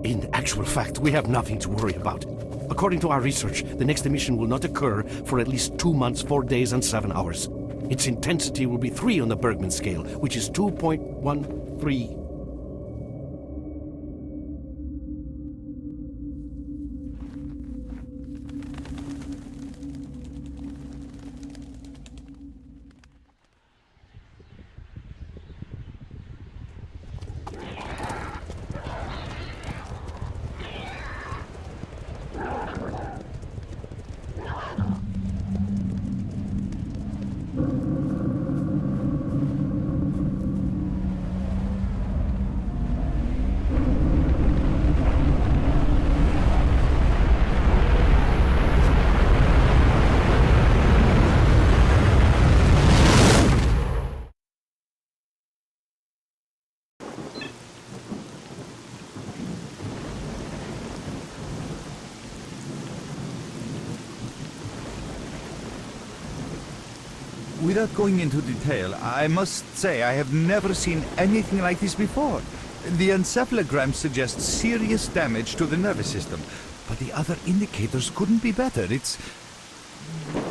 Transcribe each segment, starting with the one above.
In actual fact, we have nothing to worry about. According to our research, the next emission will not occur for at least 2 months, 4 days, and 7 hours. Its intensity will be 3 on the Bergman scale, which is 2.13. Without going into detail, I must say I have never seen anything like this before. The encephalogram suggests serious damage to the nervous system, but the other indicators couldn't be better. It's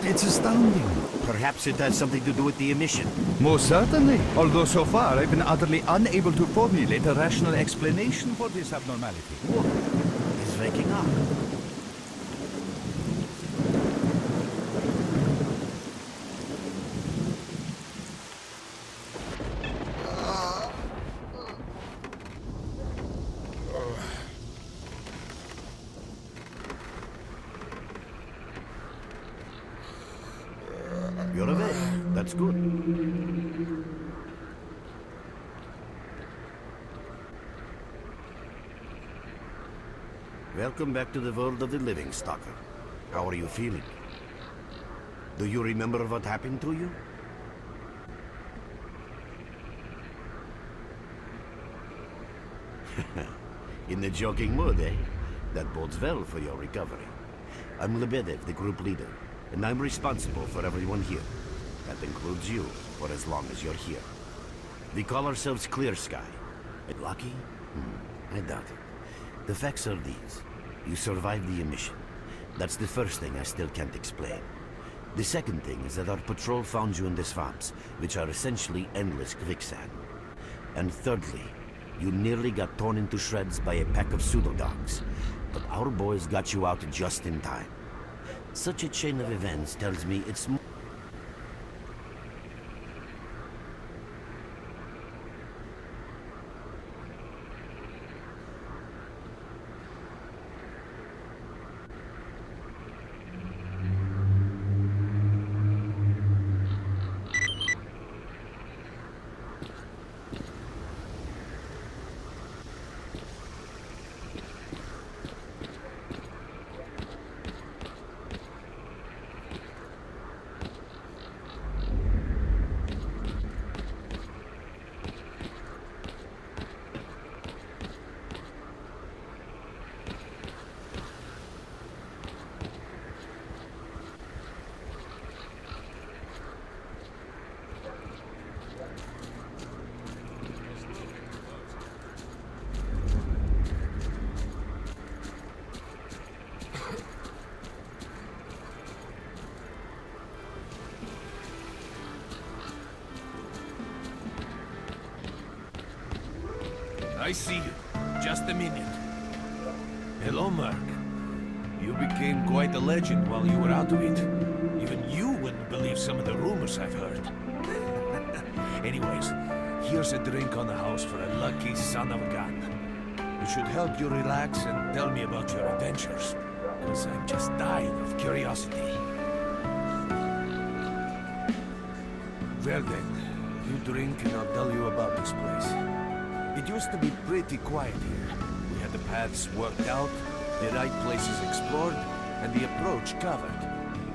astounding. Perhaps it has something to do with the emission. Most certainly, although so far I've been utterly unable to formulate a rational explanation for this abnormality. He's waking up. You're awake. That's good. Welcome back to the world of the living, stalker. How are you feeling? Do you remember what happened to you? In the joking mood, eh? That bodes well for your recovery. I'm Lebedev, the group leader, and I'm responsible for everyone here. That includes you, for as long as you're here. We call ourselves Clear Sky. And lucky? I doubt it. The facts are these. You survived the emission. That's the first thing I still can't explain. The second thing is that our patrol found you in the swamps, which are essentially endless quicksand. And thirdly, you nearly got torn into shreds by a pack of pseudo-dogs. But our boys got you out just in time. Such a chain of events tells me it's more. I see you. Just a minute. Hello, Mark. You became quite a legend while you were out of it. Even you wouldn't believe some of the rumors I've heard. Anyways, here's a drink on the house for a lucky son of a gun. It should help you relax and tell me about your adventures. Because I'm just dying of curiosity. Well then, you drink and I'll tell you about this place. It used to be pretty quiet here. We had the paths worked out, the right places explored, and the approach covered.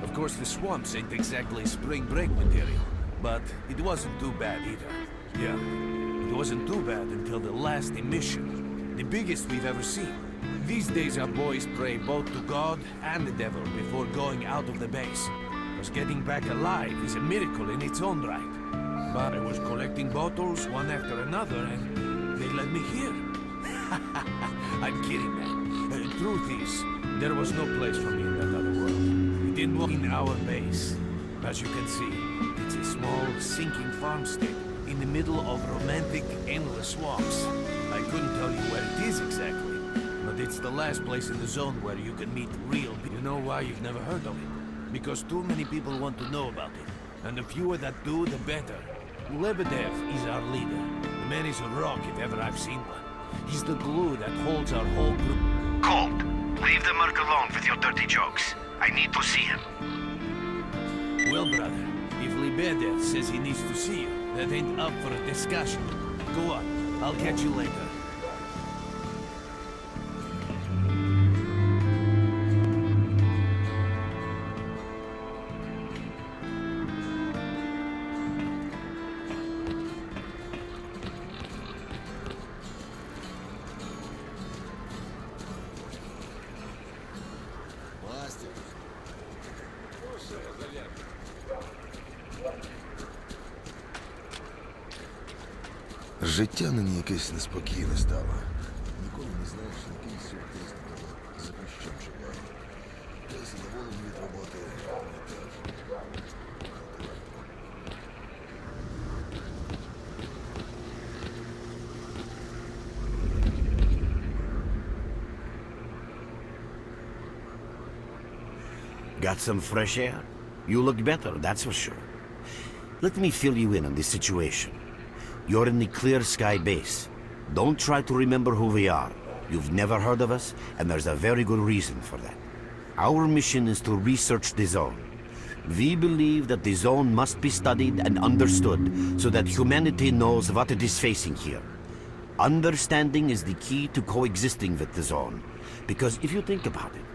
Of course, the swamps ain't exactly spring break material, but it wasn't too bad either. Yeah, it wasn't too bad until the last emission. The biggest we've ever seen. These days our boys pray both to God and the devil before going out of the base. Because getting back alive is a miracle in its own right. But I was collecting bottles one after another and they let me here. I'm kidding, man. Truth is, there was no place for me in that other world. It didn't work in our base. As you can see, it's a small, sinking farmstead in the middle of romantic, endless swamps. I couldn't tell you where it is exactly, but it's the last place in the zone where you can meet real people. You know why you've never heard of it? Because too many people want to know about it. And the fewer that do, the better. Lebedev is our leader. The man is a rock if ever I've seen one. He's the glue that holds our whole group. Colt, leave the Merc alone with your dirty jokes. I need to see him. Well, brother, if Lebedev says he needs to see you, that ain't up for a discussion. Go on, I'll catch you later. Життя нині якесь неспокійне стало. Ніколи не знаєш, який сюрприз тебе за кущем чекає. Я задоволений від роботи не теж. Got some fresh air? You look better, that's for sure. Let me fill you in on this situation. You're in the Clear Sky base. Don't try to remember who we are. You've never heard of us, and there's a very good reason for that. Our mission is to research the zone. We believe that the zone must be studied and understood so that humanity knows what it is facing here. Understanding is the key to coexisting with the zone. Because if you think about it,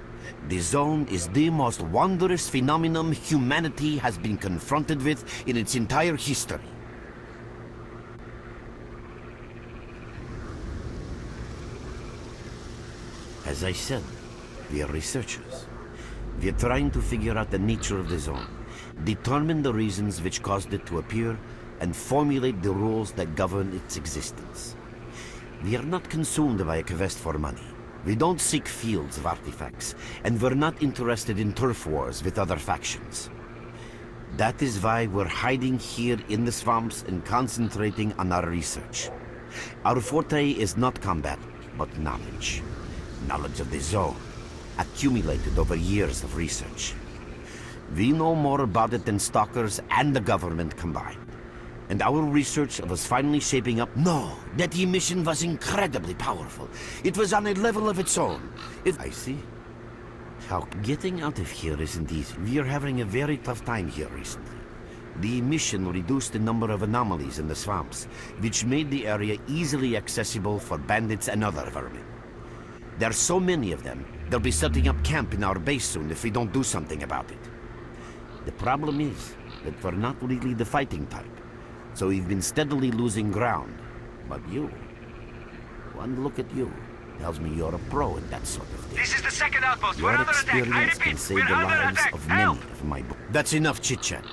the zone is the most wondrous phenomenon humanity has been confronted with in its entire history. As I said, we are researchers. We are trying to figure out the nature of the zone, determine the reasons which caused it to appear, and formulate the rules that govern its existence. We are not consumed by a quest for money. We don't seek fields of artifacts, and we're not interested in turf wars with other factions. That is why we're hiding here in the swamps and concentrating on our research. Our forte is not combat, but knowledge. Knowledge of the zone, accumulated over years of research. We know more about it than stalkers and the government combined. And our research was finally shaping up. No, that emission was incredibly powerful. It was on a level of its own. I see. How getting out of here isn't easy. We are having a very tough time here recently. The emission reduced the number of anomalies in the swamps, which made the area easily accessible for bandits and other vermin. There are so many of them, they'll be setting up camp in our base soon if we don't do something about it. The problem is that we're not really the fighting type, so we've been steadily losing ground. But you, one look at you, tells me you're a pro in that sort of thing. This is the second outpost. Your We're under attack. I experience can repeat, save we're the under lives attack. of many Help! of my boys. That's enough chit-chat.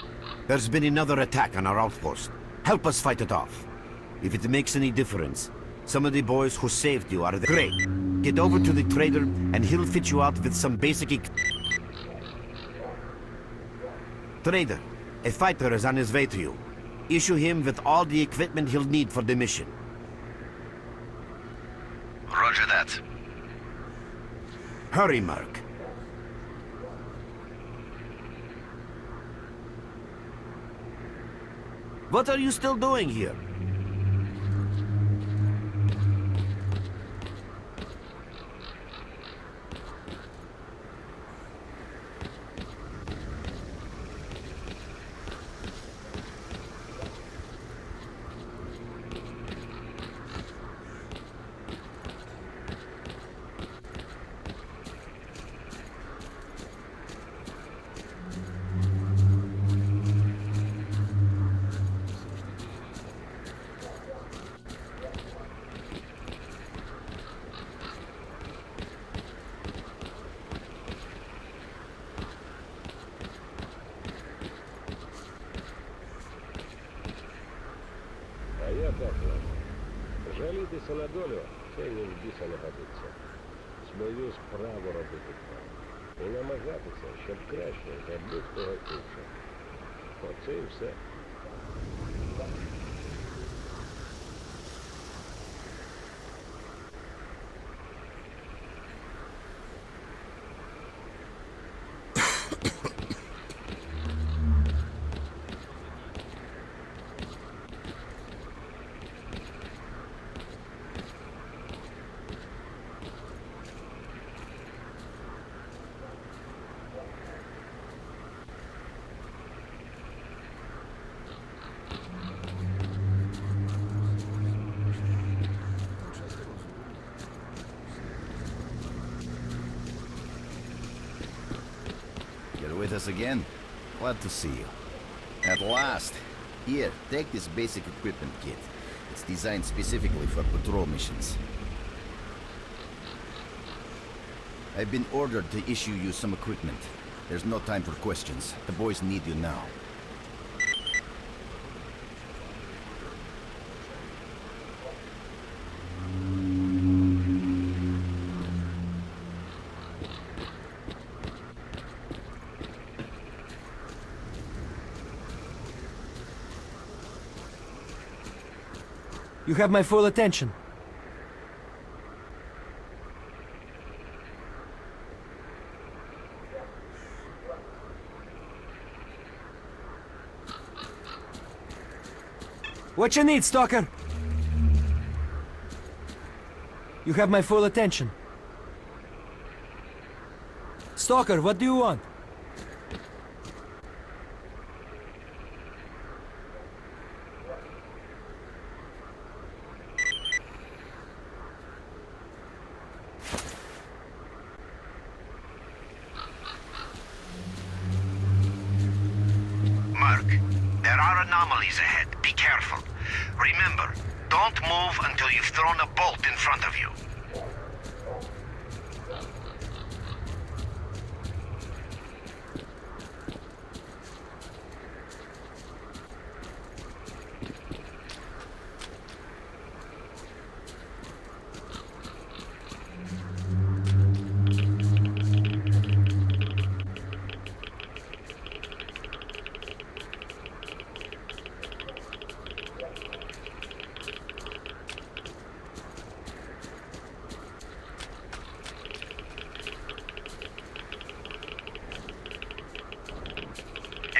There's been another attack on our outpost. Help us fight it off. If it makes any difference, some of the boys who saved you are the... Great. Get over to the trader and he'll fit you out with some basic... Trader, a fighter is on his way to you. Issue him with all the equipment he'll need for the mission. Roger that. Hurry, Merc. What are you still doing here? скаржитися на долю, це ні в біса не годиться. Свою справу робити треба. І намагатися, щоб краще за будь-кого іншого. Оце і все. You're with us again? Glad to see you. At last. Here, take this basic equipment kit. It's designed specifically for patrol missions. I've been ordered to issue you some equipment. There's no time for questions. The boys need you now. You have my full attention. What you need, Stalker? You have my full attention. Stalker, what do you want? Merc, there are anomalies ahead. Be careful. Remember, don't move until you've thrown a bolt in front of you.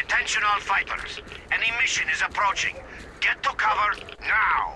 Attention all fighters. An emission is approaching. Get to cover now.